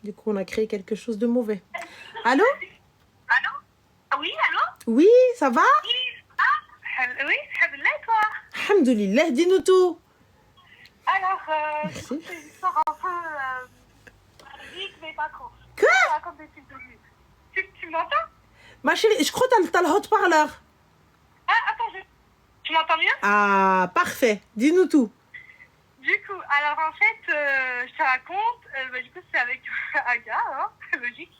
Du coup, on a créé quelque chose de mauvais. Allô? Allô? Oui, allô? Oui, ça va? Oui, alhamdoulilah, toi? Alhamdoulilah, dis-nous tout. Alors, Merci. c'est une histoire un peu tragique, mais pas trop. Quoi? Je te raconte des trucs de vie. Tu m'entends? Ma chérie, je crois que t'as le haut-parleur. Ah, attends, tu m'entends mieux? Ah, parfait. Dis-nous tout. Du coup, alors en fait, je te raconte, du coup, c'est avec un gars, hein, logique.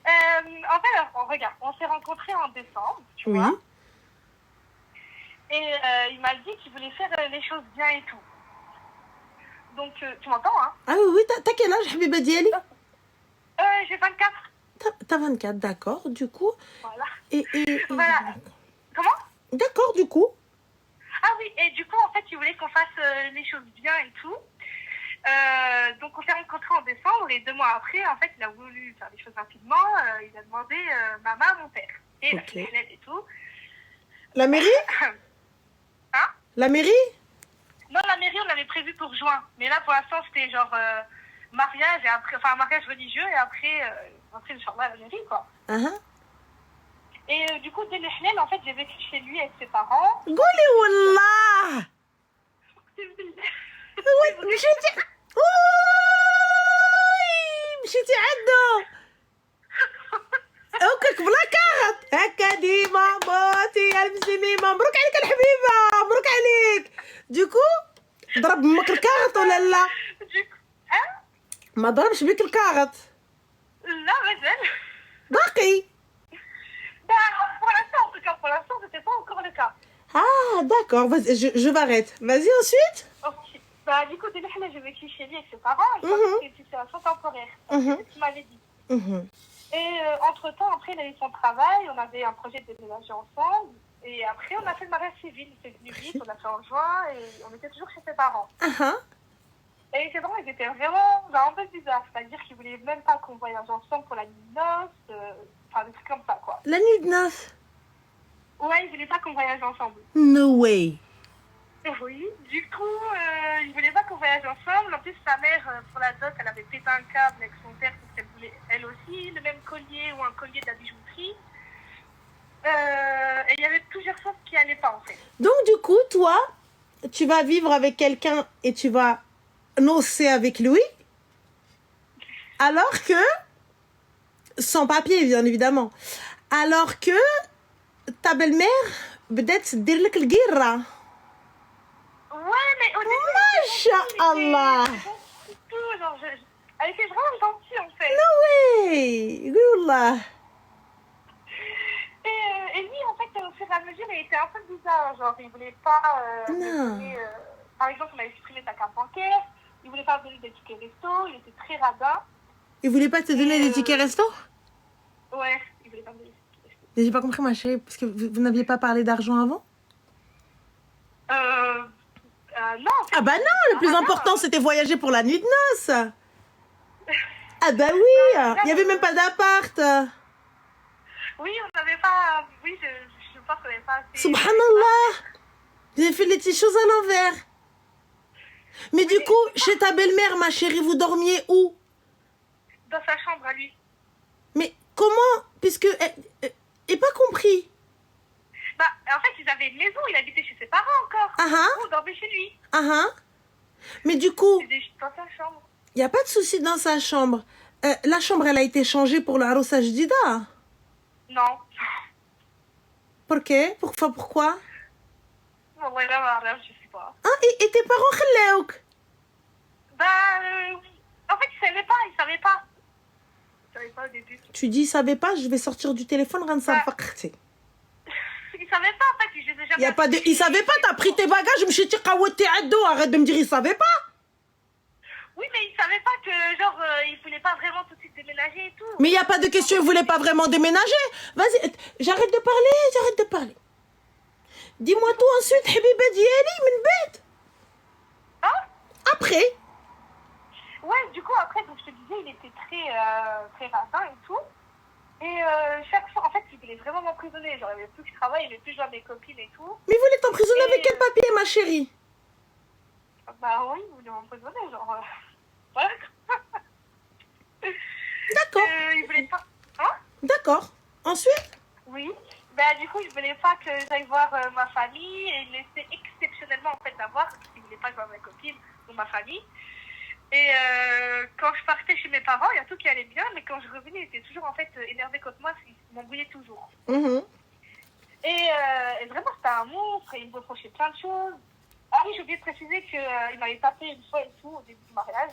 En fait, alors, regarde, on s'est rencontrés en décembre, tu Oui. vois. Et il m'a dit qu'il voulait faire les choses bien et tout. Donc, tu m'entends, hein? Ah oui, oui, t'as quel âge, Habiba Diali? J'ai 24. T'as 24, d'accord, du coup. Voilà. Et Voilà. Comment? D'accord, du coup. Ah oui, et du coup, en fait, il voulait qu'on fasse les choses bien et tout. Donc, on s'est rencontrés en décembre et 2 mois après, en fait, il a voulu faire les choses rapidement. Il a demandé ma main à mon père. Et Ok. la fenêtre et tout. La mairie? Hein? La mairie? Non, la mairie, on l'avait prévu pour juin. Mais là, pour l'instant, c'était genre mariage et après, enfin, mariage religieux et après, Inch'Allah, la mairie, quoi. Et du coup, dès le Hnel, en fait, j'ai vécu chez lui avec ses parents. قولي والله مشيتي مشيتي عنده هكاك بلا كارت هكا ديما موتي يا المسلمين مبروك عليك الحبيبه مبروك عليك دوكو ضرب امك الكارت ولا لا Hein? ما ضربش بيك الكارت Là, Mazel. باقي Bah, pour l'instant, en tout cas, pour l'instant, c'était pas encore le cas. ah d'accord vas-y je m'arrête vas-y ensuite Ok. Bah, du coup, dès le Hnel, j'ai vécu chez lui avec ses parents. Et c'était une situation temporaire. C'est ce qu'il m'avait dit. Et entre-temps, après, il a eu son travail. On avait un projet de déménager ensemble. Et après, on a fait le mariage civil. C'est venu vite. On a fait en juin. Et on était toujours chez ses parents. Et ses parents, ils étaient vraiment genre, un peu bizarres. C'est-à-dire qu'ils voulaient même pas qu'on voyage ensemble pour la nuit de noces. Enfin, des trucs comme ça, quoi. la nuit de noces Ouais, ils voulaient pas qu'on voyage ensemble. no way Oui, du coup, ils voulaient pas qu'on voyage ensemble. En plus, sa mère, pour la dot, elle avait pété un câble avec son père parce qu'elle voulait, elle aussi, le même collier ou un collier de la bijouterie. Et il y avait plusieurs choses qui allaient pas, en fait. donc du coup toi tu vas vivre avec quelqu'un et tu vas nocer avec lui alors que sans papier bien évidemment alors que ta belle-mère بدات تدير لك القيرة Ouais, mais au début, Masha'Allah. elle était vraiment gentille, en fait. no way قول والله Et lui, en fait, au fur et à mesure, il était un peu bizarre. Genre, il voulait pas me Non. donner, par exemple, on avait supprimé sa carte bancaire. Il voulait pas me donner des tickets resto. Il était très radin. il voulait pas te donner des tickets resto Ouais, il voulait pas me donner des tickets resto. mais j'ai pas compris ma chérie parce que vous n'aviez pas parlé d'argent avant Non. En fait, ah bah non le plus important c'était voyager pour la nuit de noces ah bah oui il y avait même pas d'appart Oui, on n'avait pas. Oui, je pense qu'on n'avait pas assez. Subhanallah j'ai fait les petites choses à l'envers mais du coup chez ta belle-mère ma chérie vous dormiez où Dans sa chambre à lui. mais comment puisque j'ai pas compris Bah, en fait, ils avaient une maison. Il habitait chez ses parents encore. On dormait chez lui. mais du coup C'était dans sa chambre. il y a pas de souci dans sa chambre la chambre elle a été changée pour le Arousa Jdida Non. pourquoi Ouais, là, je sais pas. et tes parents خلاوك Bah, en fait, il savait pas. Il savait pas au début. tu dis il savait pas je vais sortir du téléphone غنصرفك اختي Il savait pas, en fait. Je les ai jamais. y a pas de il savait pas t'as pris tes bagages مشيتي قوتي عدو arrête de me dire il savait pas Oui, mais il savait pas que, genre, il voulait pas vraiment tout de suite déménager et tout. mais il y a pas de question il voulait pas vraiment déménager vas-y j'arrête de parler dis-moi tout ensuite حبيبة ديالي من بعد après Ouais, du coup, après, donc, je te disais, il était très radin et tout. Et chaque fois, en fait, il voulait vraiment m'emprisonner. Genre, il voulait plus que je travaille, il voulait plus que je vois mes copines et tout. mais il voulait t'emprisonner avec quel papier ma chérie Bah oui, il voulait m'emprisonner, genre... Voilà. D'accord. Ensuite? Oui. Ben, du coup, je voulais pas que j'aille voir ma famille et il laissait exceptionnellement en fait d'avoir parce qu'il voulait pas voir ma copine ou ma famille. Et quand je partais chez mes parents, il y a tout qui allait bien, mais quand je revenais, il était toujours en fait énervé contre moi, il m'embrouillait toujours. Et vraiment, c'était un monstre, il me reprochait plein de choses. Ah oui, j'ai oublié de préciser qu'il m'avait tapé une fois et tout au début du mariage.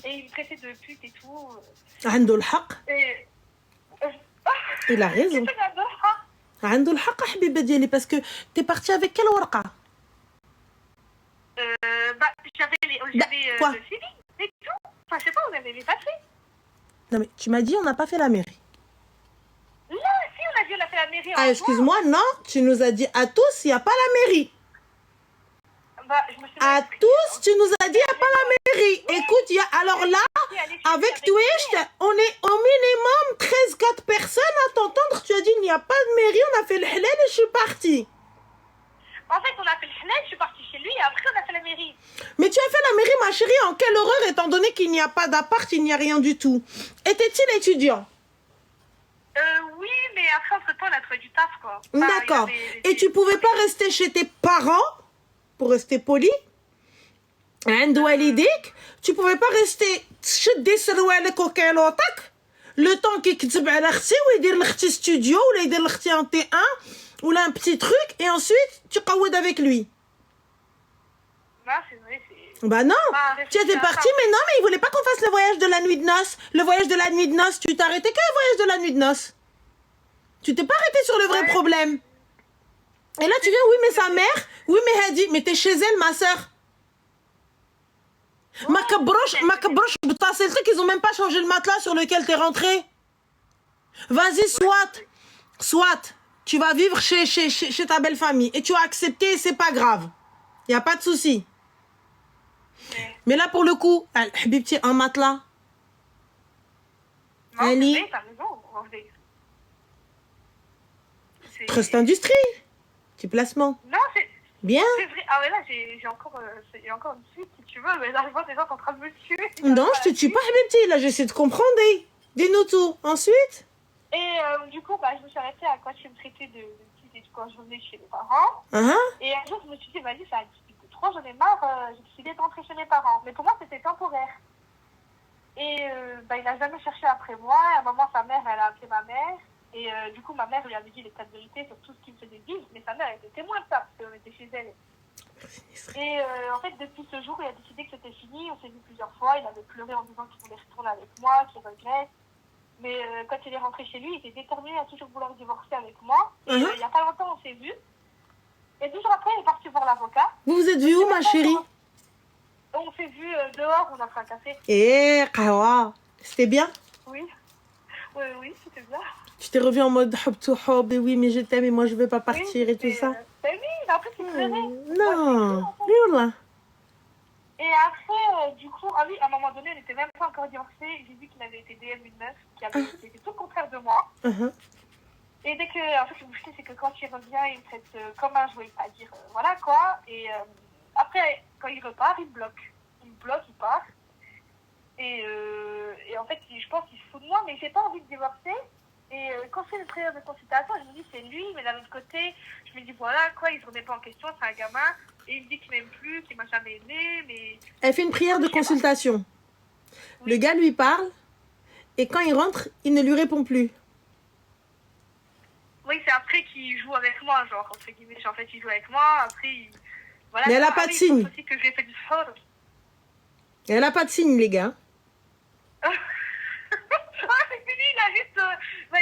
Et il me traitait de pute et tout. عنده الحق. Et... Il a raison. C'est un drap. عنده الحق حبيبة ديالي parce que t'es partie avec quelle ورقة? Bah, j'avais quoi? le CV et tout. Enfin, je sais pas, on avait les papiers. Non mais tu m'as dit on n'a pas fait la mairie. Là, si, on a dit on a fait la mairie en Ah, excuse-moi, non, tu nous as dit à tous, il n'y a pas la mairie. Bah, je me suis À tous, tu nous as dit il n'y a pas la mairie. Écoute, alors là, avec Twitch, on est au minimum 13-4 personnes à t'entendre. Tu as dit il n'y a pas de mairie, on a fait le halal et je suis partie. En fait, on a fait le halal, je suis partie chez lui et après on a fait la mairie. Mais tu as fait la mairie, ma chérie, en quelle horreur, étant donné qu'il n'y a pas d'appart, il n'y a rien du tout. Était-il étudiant? Oui, mais après, entre-temps, on a trouvé du taf, quoi. Enfin, d'accord. Et tu pouvais pas rester chez tes parents, pour rester poli, عند والديك, tu pouvais pas rester تشدي سروالك وكيلوطك le temps كيكتب على اختي ويدير لاختي ستوديو ولا يدير لاختي ان تي 1 ou là un petit truc et ensuite tu قود avec lui. Non, c'est vrai, c'est... Bah non, tu étais partie, mais non, mais il voulait pas qu'on fasse le voyage de la nuit de noces. Le voyage de la nuit de noces, tu t'es arrêté qu'à le voyage de la nuit de noces. Tu t'es pas arrêté sur le vrai problème. Et là, tu viens, oui, mais sa mère, oui, mais Hadi, mais t'es chez elle, ma soeur. Ma cabroche, ils ont même pas changé le matelas sur lequel t'es rentré. Vas-y, soit, tu vas vivre chez ta belle famille et tu as accepté, c'est pas grave. Y a pas de souci. Mais là, pour le coup, Habibti, un matelas. Non, c'est vrai, t'as raison, en vrai. Trust Industrie. Petit placement. Non, c'est... Bien. C'est vrai. Ah ouais, là, j'ai encore une suite, si tu veux, mais là, je vois des gens qui sont en train de me tuer. Non, je te tue pas, Habibti. Là, j'essaie de comprendre. Dis-nous tout. Ensuite? Et du coup, bah, je me suis arrêtée à quoi tu me traitais de petite et tout quand je venais chez mes parents. Et un jour, je me suis dit, vas-y, ça a discuté trop, j'en ai marre, j'ai décidé de rentrer chez mes parents. Mais pour moi, c'était temporaire. Et bah, il n'a jamais cherché après moi. À un moment, sa mère, elle a appelé ma mère. Et du coup, ma mère lui avait dit les tas de vérités sur tout ce qui me faisait vivre. Mais sa mère, elle était témoin de ça, parce qu'on était chez elle. Et en fait, depuis ce jour, il a décidé que c'était fini. On s'est vu plusieurs fois. Il avait pleuré en disant qu'il voulait retourner avec moi, qu'il regrette. Mais quand il est rentré chez lui, il était déterminé à toujours vouloir divorcer avec moi. Et il n'y a pas longtemps, on s'est vus. Et 2 jours après, il est parti voir l'avocat. Vous vous êtes vus où, ma chérie? On s'est vus dehors, on a fait un café. Eh, Kawa, c'était bien? Oui. Oui, c'était bien. Tu t'es revu en mode hop to hop, et oui, mais je t'aime et moi je veux pas partir et tout ça. Oui, mais après, tu pleurais. Non, là. Et après, du coup, ah oui, à un moment donné, elle n'était même pas encore divorcée. J'ai vu qu'il avait été DM une meuf qui était tout le contraire de moi. Et dès que, en fait, le boucher, c'est que quand il revient, il me traite comme un jouet, pas dire, voilà quoi. Et après, quand il repart, il me bloque. Il me bloque, il part. Et en fait, je pense qu'il se fout de moi, mais j'ai pas envie de divorcer. Et quand je fais une prière de consultation, je me dis c'est lui, mais d'un autre côté, je me dis voilà quoi, il se remet pas en question, c'est un gamin. Et il me dit qu'il m'aime plus, qu'il m'a jamais aimé, mais... Elle fait une prière de consultation. Oui. Le gars lui parle, et quand il rentre, il ne lui répond plus. Oui, c'est après qu'il joue avec moi, genre, entre guillemets. En fait, il joue avec moi, après, voilà. Mais elle a pas de signe. Aussi que j'ai fait du sport. Elle a pas de signe, les gars. C'est fini, il a juste...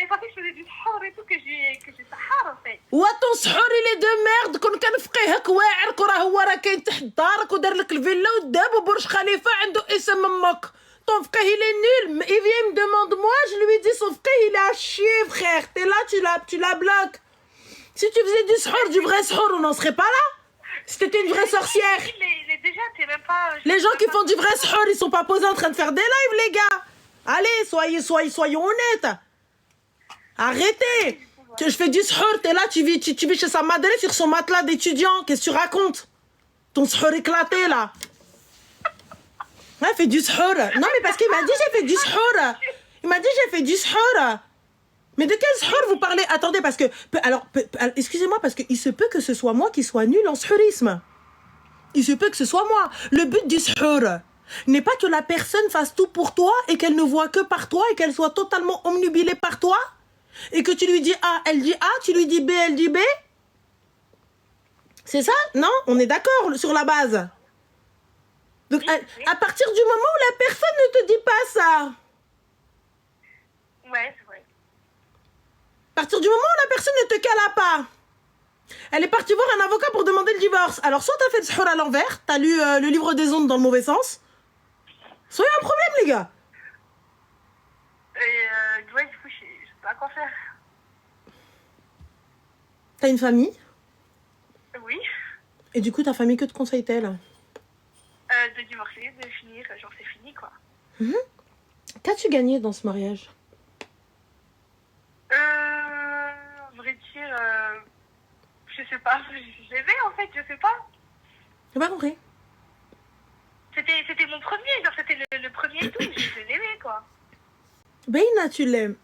il pensait que je faisais du sport et tout, que j'ai sahar, en fait. وطون سحور اللي دو ميرد كون كان فقيهك واعرك وراه هو راه كاين تحت دارك ودار لك الفيلا وداب وبرج خليفه عنده اسم امك. Ton frère il est nul, il vient me demande moi, je lui dis son frère il est à chier frère. T'es là, tu la bloques. Si tu faisais du sahur, du vrai sahur, on n'en serait pas là. Si t'étais une vraie sorcière. Mais déjà, t'es même pas... Les gens qui font du vrai sahur, ils sont pas posés en train de faire des lives les gars. Allez, soyons honnêtes. Arrêtez. Je fais du sahur, t'es là, tu vis chez sa madre sur son matelas d'étudiant. Qu'est-ce que tu racontes? Ton sahur éclaté là. Ouais, fait du sahur. Non mais parce qu'il m'a dit j'ai fait du sahur. Il m'a dit j'ai fait du sahur. Mais de quel sahur vous parlez? Attendez, parce que... Alors, excusez-moi, parce qu'il se peut que ce soit moi qui soit nul en sahurisme. Il se peut que ce soit moi. Le but du sahur n'est pas que la personne fasse tout pour toi et qu'elle ne voit que par toi et qu'elle soit totalement omnubilée par toi et que tu lui dis A, elle dit A, tu lui dis B, elle dit B. C'est ça? Non? On est d'accord sur la base. Donc, à partir du moment où la personne ne te dit pas ça... Ouais, c'est vrai. À partir du moment où la personne ne te cala pas, elle est partie voir un avocat pour demander le divorce. Alors, soit t'as fait le sahur à l'envers, t'as lu le livre des ondes dans le mauvais sens, soit il y a un problème, les gars. Et ouais, du coup, je sais pas quoi faire. T'as une famille, Oui. et du coup, ta famille, que te conseille-t-elle? De divorcer, de finir, genre c'est fini, quoi. Qu'as-tu gagné dans ce mariage? À vrai dire, je sais pas. J'aimais, en fait, je sais pas. J'ai pas compris. C'était mon premier, genre c'était le premier tout, je l'aimais, quoi. Beina, tu l'aimes.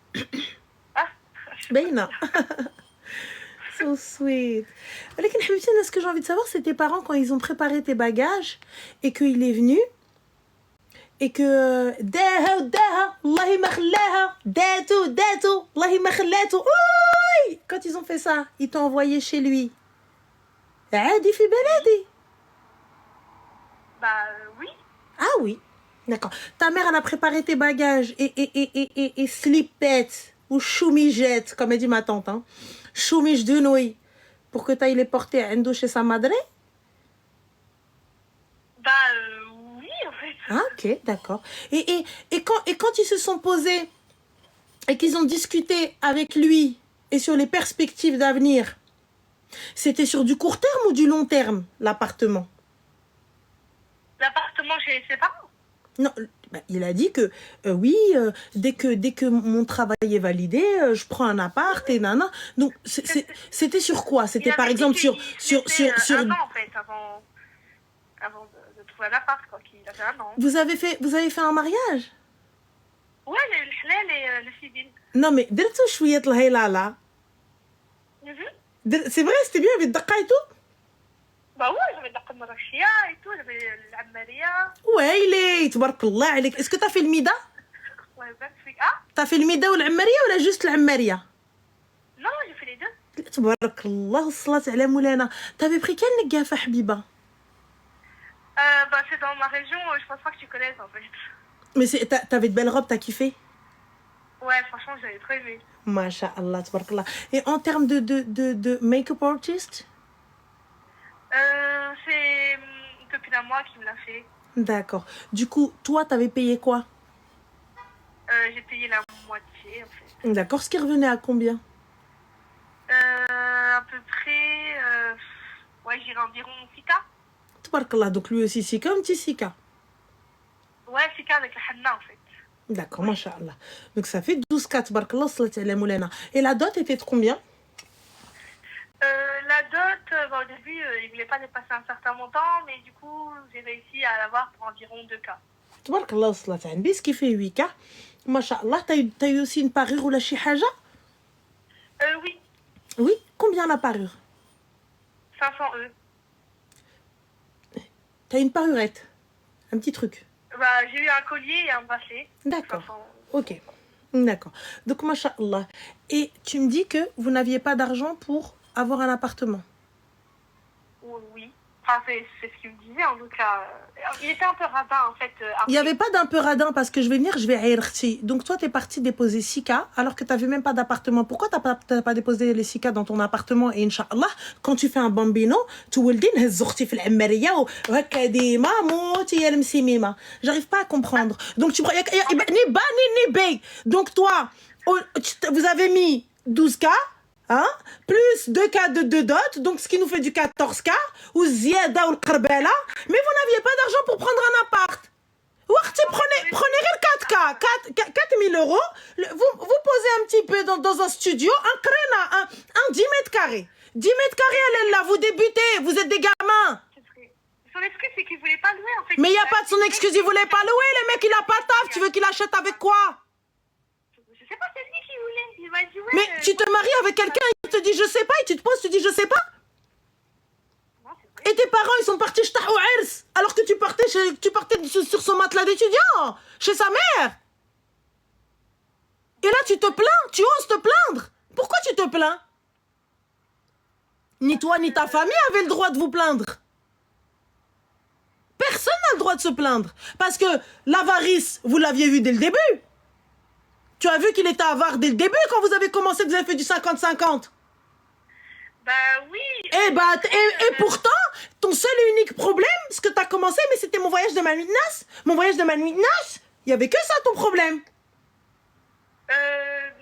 Ah, Beina. So sweet. ولكن حبيبتي, ce que j'ai envie de savoir, c'est tes parents quand ils ont préparé tes bagages et qu'il est venu et que Daha, Allahi ma khallaha, Datu, Allahi ma khallatu. Quand ils ont fait ça, ils t'ont envoyé chez lui. عادي في بلادي. bah oui. Ah oui, d'accord. Ta mère, elle a préparé tes bagages et slipette ou choumijette, comme elle dit ma tante, hein. Choumige de nouilles pour que tu ailles les porter à Endo chez sa madre. Bah oui, en fait. Ah, ok, d'accord. Et quand ils se sont posés et qu'ils ont discuté avec lui et sur les perspectives d'avenir, c'était sur du court terme ou du long terme, l'appartement? L'appartement chez ses parents. Non, bah, il a dit que oui, dès que mon travail est validé, je prends un appart et nana. Donc c'était sur quoi? C'était par exemple sur un an, en fait, avant de trouver un appart, quoi, qu'il avait un an. Vous avez fait un mariage? Ouais, le halal et le civil. Non mais درتو شوية الهيلالة. C'est vrai, c'était bien avec الدقة et tout? Bah ouais, j'avais de la Marachia et tout, j'avais l'Ammaria. Ouais, تبارك الله عليك. Est-ce que t'as fait le mida? Ouais, magnifique. Ah T'as fait le mida ou l'Ammaria ou juste l'Ammaria? non, j'ai fait les deux. تبارك الله والصلاة على مولانا. T'avais pris quelle نقافة حبيبة? Bah c'est dans ma région, je pense pas que tu connaisses en fait. Mais t'avais de belles robes, t'as kiffé? Ouais, franchement, j'avais trop aimé. Masha'Allah, tabarakallah. Et en termes de make-up artist? C'est une copine à moi qui me l'a fait. D'accord. Du coup, toi, t'avais payé quoi? J'ai payé la moitié en fait. D'accord. Ce qui revenait à combien? À peu près, ouais, j'irai environ 6K. Tabarakallah. Donc lui aussi, Sika, un petit Sika. Ouais, 6K avec la henna en fait. D'accord, masha'Allah. Donc ça fait 12K, tabarakallah, salat ala moulana. Et la dot était de combien? La dot, bah, au début, il voulait pas dépasser un certain montant, mais du coup, j'ai réussi à l'avoir pour environ 2K. tabarakallah, salat ala nabi, ce qui fait 8K. Masha'Allah, t'as eu aussi une parure ou la chihaja? Oui, Oui. Combien la parure? 500 E. T'as une parurette? Un petit truc? Bah, j'ai eu un collier et un bracelet. D'accord. 500 Ok. D'accord. Donc, masha'Allah. Et tu me dis que vous n'aviez pas d'argent pour avoir un appartement? Oui. Enfin, c'est ce qu'il me disait en tout cas. Il était un peu radin en fait. Il n'y avait pas d'un peu radin parce que je vais venir, je vais à Erti. Donc toi, tu es parti déposer 6K alors que tu n'avais même pas d'appartement. Pourquoi tu n'as pas déposé les 6K dans ton appartement? Et Inch'Allah, quand tu fais un bambino, tu ولدين هزوختي في العمرية وهكا ديما موتي يا المسيميمة. J'arrive pas à comprendre. Donc tu ni bas ni bay. Donc toi, vous avez mis 12K. Hein? Plus 2K de dot, donc ce qui nous fait du 14K, ou ziada ou l'qarbala, mais vous n'aviez pas d'argent pour prendre un appart. Prenez 4K, 4000 euros, vous posez un petit peu dans un studio, un 10 mètres carrés. 10 mètres carrés, elle est là, vous débutez, vous êtes des gamins. Son excuse, c'est qu'il voulait pas louer en fait. Mais il n'y a pas de son excuse, il voulait pas louer, le mec il a pas taf, tu veux qu'il achète avec quoi? Je sais pas, c'est lui qui voulait. il m'a dit, ouais. Mais tu te maries avec quelqu'un, il te dit je sais pas, et tu te poses, tu dis je sais pas. Non, c'est vrai. Et tes parents, ils sont partis alors que tu partais sur son matelas d'étudiant, chez sa mère. Et là, tu te plains, tu oses te plaindre. Pourquoi tu te plains? Ni toi, ni ta famille avaient le droit de vous plaindre. Personne n'a le droit de se plaindre. Parce que l'avarice, vous l'aviez vu dès le début. Tu as vu qu'il était avare dès le début quand vous avez commencé, vous avez fait du 50-50. Bah oui. Et pourtant, ton seul et unique problème, ce que tu as commencé, mais c'était mon voyage de ma nuit de noces. Mon voyage de ma nuit de noces, il n'y avait que ça ton problème.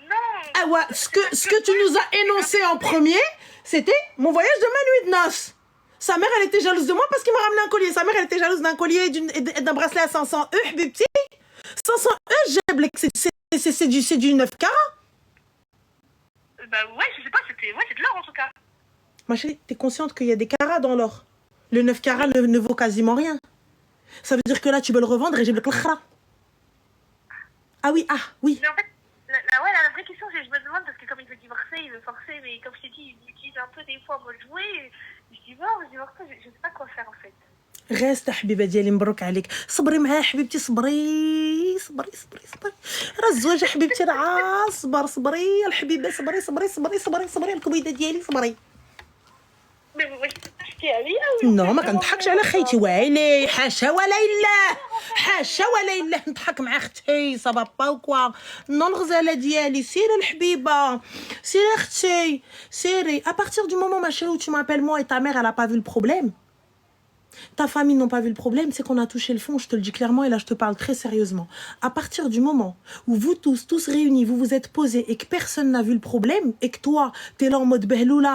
Non. Ah ouais, ce que tu nous as énoncé en premier, c'était mon voyage de ma nuit de noces. Sa mère, elle était jalouse de moi parce qu'il m'a ramené un collier. Sa mère, elle était jalouse d'un collier et d'un bracelet à 500 €, des petits. 500 €, c'est du 9 carats. Bah ouais, je sais pas, c'est de l'or en tout cas. Ma chérie, t'es consciente qu'il y a des carats dans l'or. Le 9 carats ne vaut quasiment rien. Ça veut dire que là, tu veux le revendre et j'ai le khara. Ah oui, oui. Mais en fait, la vraie question, c'est je me demande, parce que comme il veut divorcer, il veut forcer, mais comme je t'ai dit, il utilise un peu des fois pour jouer. Je divorce, je sais pas quoi faire en fait. راسته حبيبه ديالي مبروك عليك صبري معاه حبيبتي صبري صبري صبري صبري راه الزواج حبيبتي راه صبري الحبيبه صبري الكبيده ديالي صبري Mais moi, je t'expliquer à lui, نو ما كنضحكش على خيتي وايلي حاشا ولا الا حاشا ولا الا نضحك مع اختي صافا با وكوا نو الغزاله ديالي سيري الحبيبه سيري اختي سيري à partir du moment ma chérie où tu m'appelles moi et ta mère elle a pas vu le problème. Ta famille n'ont pas vu le problème, c'est qu'on a touché le fond, je te le dis clairement, et là je te parle très sérieusement. À partir du moment où vous tous réunis, vous vous êtes posés et que personne n'a vu le problème, et que toi, t'es là en mode behloula,